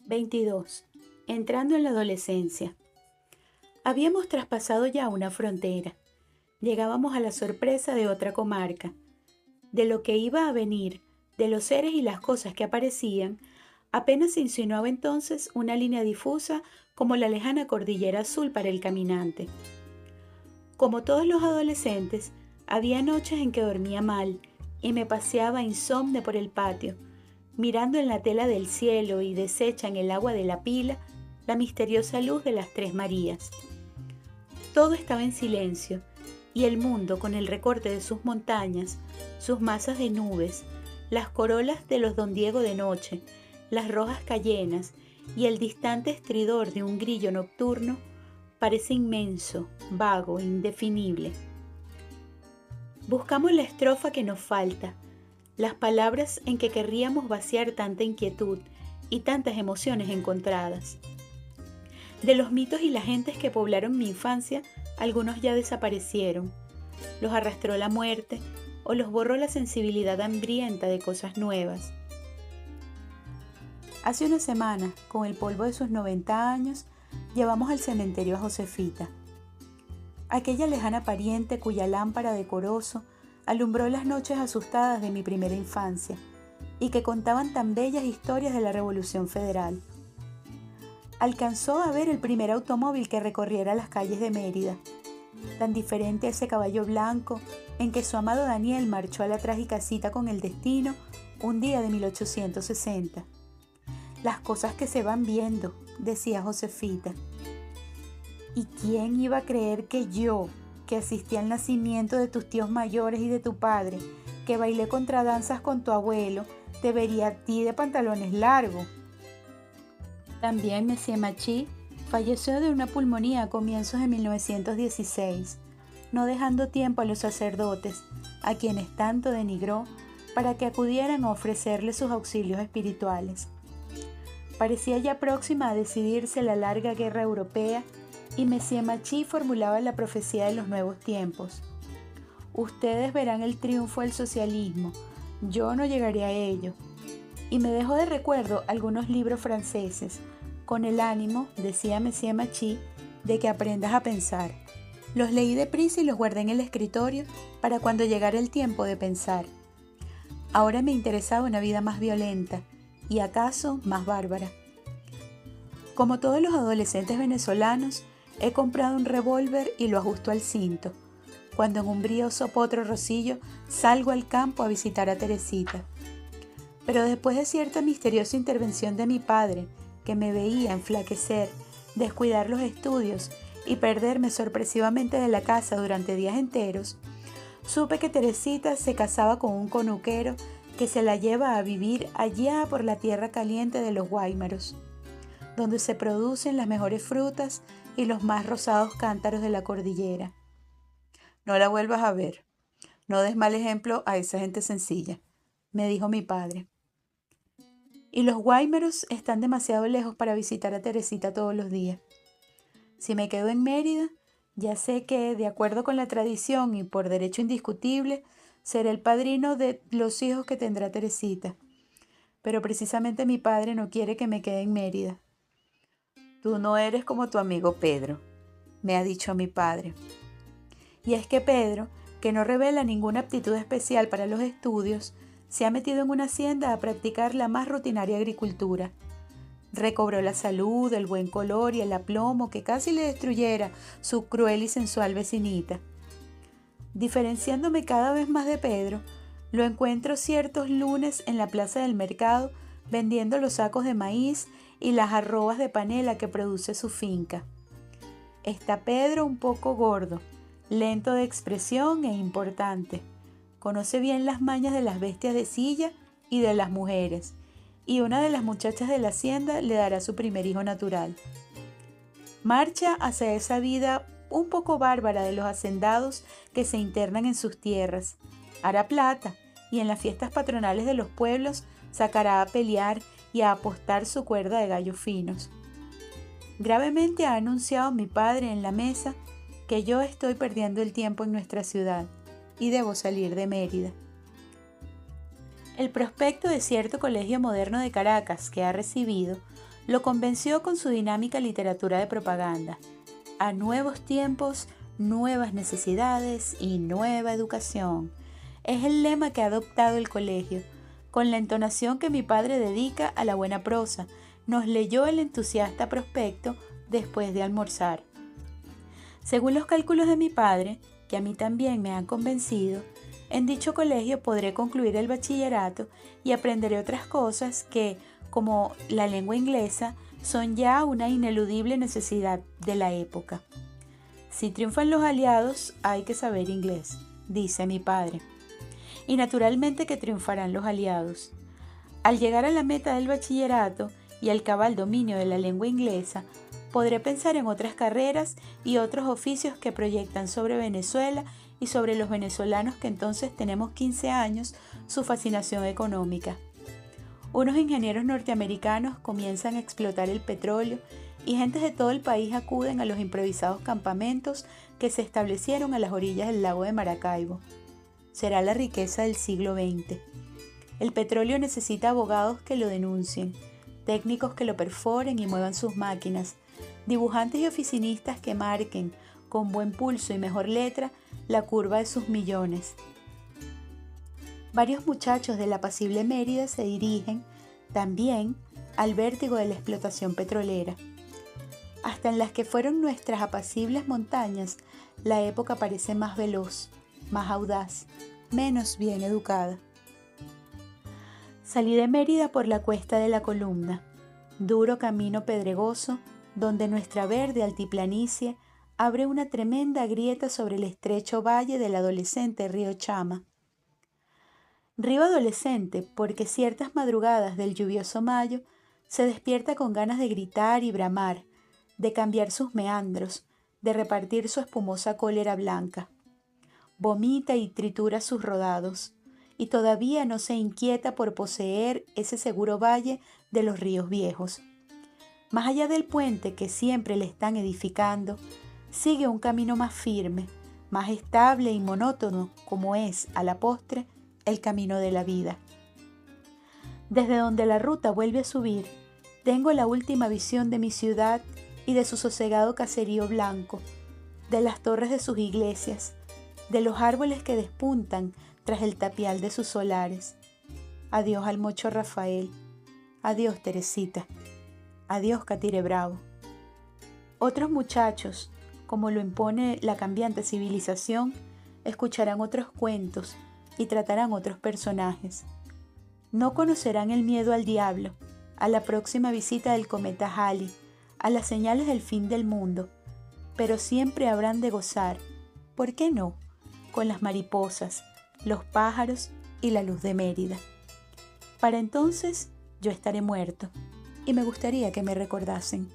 22. Entrando en la adolescencia. Habíamos traspasado ya una frontera. Llegábamos a la sorpresa de otra comarca. De lo que iba a venir, de los seres y las cosas que aparecían, apenas se insinuaba entonces una línea difusa como la lejana cordillera azul para el caminante. Como todos los adolescentes, había noches en que dormía mal y me paseaba insomne por el patio, mirando en la tela del cielo y deshecha en el agua de la pila la misteriosa luz de las Tres Marías. Todo estaba en silencio, y el mundo, con el recorte de sus montañas, sus masas de nubes, las corolas de los Don Diego de noche, las rojas cayenas y el distante estridor de un grillo nocturno, parece inmenso, vago, indefinible. Buscamos la estrofa que nos falta, las palabras en que querríamos vaciar tanta inquietud y tantas emociones encontradas. De los mitos y las gentes que poblaron mi infancia, algunos ya desaparecieron. Los arrastró la muerte o los borró la sensibilidad hambrienta de cosas nuevas. Hace una semana, con el polvo de sus 90 años, llevamos al cementerio a Josefita. Aquella lejana pariente cuya lámpara de corozo alumbró las noches asustadas de mi primera infancia y que contaban tan bellas historias de la Revolución Federal. Alcanzó a ver el primer automóvil que recorriera las calles de Mérida, tan diferente a ese caballo blanco en que su amado Daniel marchó a la trágica cita con el destino un día de 1860. Las cosas que se van viendo, decía Josefita. ¿Y quién iba a creer que yo, que asistí al nacimiento de tus tíos mayores y de tu padre, que bailé contradanzas con tu abuelo, te vería a ti de pantalones largos? También Monsieur Machi falleció de una pulmonía a comienzos de 1916, no dejando tiempo a los sacerdotes, a quienes tanto denigró, para que acudieran a ofrecerle sus auxilios espirituales. Parecía ya próxima a decidirse la larga guerra europea y Monsieur Machi formulaba la profecía de los nuevos tiempos. Ustedes verán el triunfo del socialismo, yo no llegaré a ello. Y me dejó de recuerdo algunos libros franceses, con el ánimo, decía Monsieur Machi, de que aprendas a pensar. Los leí deprisa y los guardé en el escritorio para cuando llegara el tiempo de pensar. Ahora me interesaba una vida más violenta y acaso más bárbara. Como todos los adolescentes venezolanos, he comprado un revólver y lo ajusto al cinto, cuando en un brioso potro rosillo salgo al campo a visitar a Teresita. Pero después de cierta misteriosa intervención de mi padre, que me veía enflaquecer, descuidar los estudios y perderme sorpresivamente de la casa durante días enteros, supe que Teresita se casaba con un conuquero que se la lleva a vivir allá por la tierra caliente de los Guáimaros, donde se producen las mejores frutas y los más rosados cántaros de la cordillera. No la vuelvas a ver, no des mal ejemplo a esa gente sencilla, me dijo mi padre. Y los Guáimaros están demasiado lejos para visitar a Teresita todos los días. Si me quedo en Mérida, ya sé que, de acuerdo con la tradición y por derecho indiscutible, seré el padrino de los hijos que tendrá Teresita. Pero precisamente mi padre no quiere que me quede en Mérida. Tú no eres como tu amigo Pedro, me ha dicho mi padre. Y es que Pedro, que no revela ninguna aptitud especial para los estudios, se ha metido en una hacienda a practicar la más rutinaria agricultura. Recobró la salud, el buen color y el aplomo que casi le destruyera su cruel y sensual vecinita. Diferenciándome cada vez más de Pedro, lo encuentro ciertos lunes en la plaza del mercado vendiendo los sacos de maíz y las arrobas de panela que produce su finca. Está Pedro un poco gordo, lento de expresión e importante. Conoce bien las mañas de las bestias de silla y de las mujeres, y una de las muchachas de la hacienda le dará su primer hijo natural. Marcha hacia esa vida un poco bárbara de los hacendados que se internan en sus tierras. Hará plata, y en las fiestas patronales de los pueblos sacará a pelear y a apostar su cuerda de gallos finos. Gravemente ha anunciado mi padre en la mesa que yo estoy perdiendo el tiempo en nuestra ciudad y debo salir de Mérida. El prospecto de cierto colegio moderno de Caracas que ha recibido lo convenció con su dinámica literatura de propaganda. A nuevos tiempos, nuevas necesidades y nueva educación. Es el lema que ha adoptado el colegio, con la entonación que mi padre dedica a la buena prosa. Nos leyó el entusiasta prospecto después de almorzar. Según los cálculos de mi padre, que a mí también me han convencido, en dicho colegio podré concluir el bachillerato y aprenderé otras cosas que, como la lengua inglesa, son ya una ineludible necesidad de la época. Si triunfan los aliados, hay que saber inglés, dice mi padre. Y naturalmente que triunfarán los aliados. Al llegar a la meta del bachillerato y al cabal dominio de la lengua inglesa, podré pensar en otras carreras y otros oficios que proyectan sobre Venezuela y sobre los venezolanos que entonces tenemos 15 años su fascinación económica. Unos ingenieros norteamericanos comienzan a explotar el petróleo y gentes de todo el país acuden a los improvisados campamentos que se establecieron a las orillas del lago de Maracaibo. Será la riqueza del siglo XX. El petróleo necesita abogados que lo denuncien, técnicos que lo perforen y muevan sus máquinas, dibujantes y oficinistas que marquen, con buen pulso y mejor letra, la curva de sus millones. Varios muchachos de la apacible Mérida se dirigen, también, al vértigo de la explotación petrolera. Hasta en las que fueron nuestras apacibles montañas, la época parece más veloz, más audaz, menos bien educada. Salí de Mérida por la cuesta de la Columna, duro camino pedregoso, donde nuestra verde altiplanicie abre una tremenda grieta sobre el estrecho valle del adolescente río Chama. Río adolescente porque ciertas madrugadas del lluvioso mayo se despierta con ganas de gritar y bramar, de cambiar sus meandros, de repartir su espumosa cólera blanca. Vomita y tritura sus rodados, y todavía no se inquieta por poseer ese seguro valle de los ríos viejos. Más allá del puente que siempre le están edificando, sigue un camino más firme, más estable y monótono como es, a la postre, el camino de la vida. Desde donde la ruta vuelve a subir, tengo la última visión de mi ciudad y de su sosegado caserío blanco, de las torres de sus iglesias, de los árboles que despuntan tras el tapial de sus solares. Adiós al mocho Rafael, adiós Teresita, adiós Catire Bravo. Otros muchachos, como lo impone la cambiante civilización, escucharán otros cuentos y tratarán otros personajes. No conocerán el miedo al diablo, a la próxima visita del cometa Halley, a las señales del fin del mundo, pero siempre habrán de gozar, ¿por qué no?, con las mariposas, los pájaros y la luz de Mérida. Para entonces yo estaré muerto y me gustaría que me recordasen.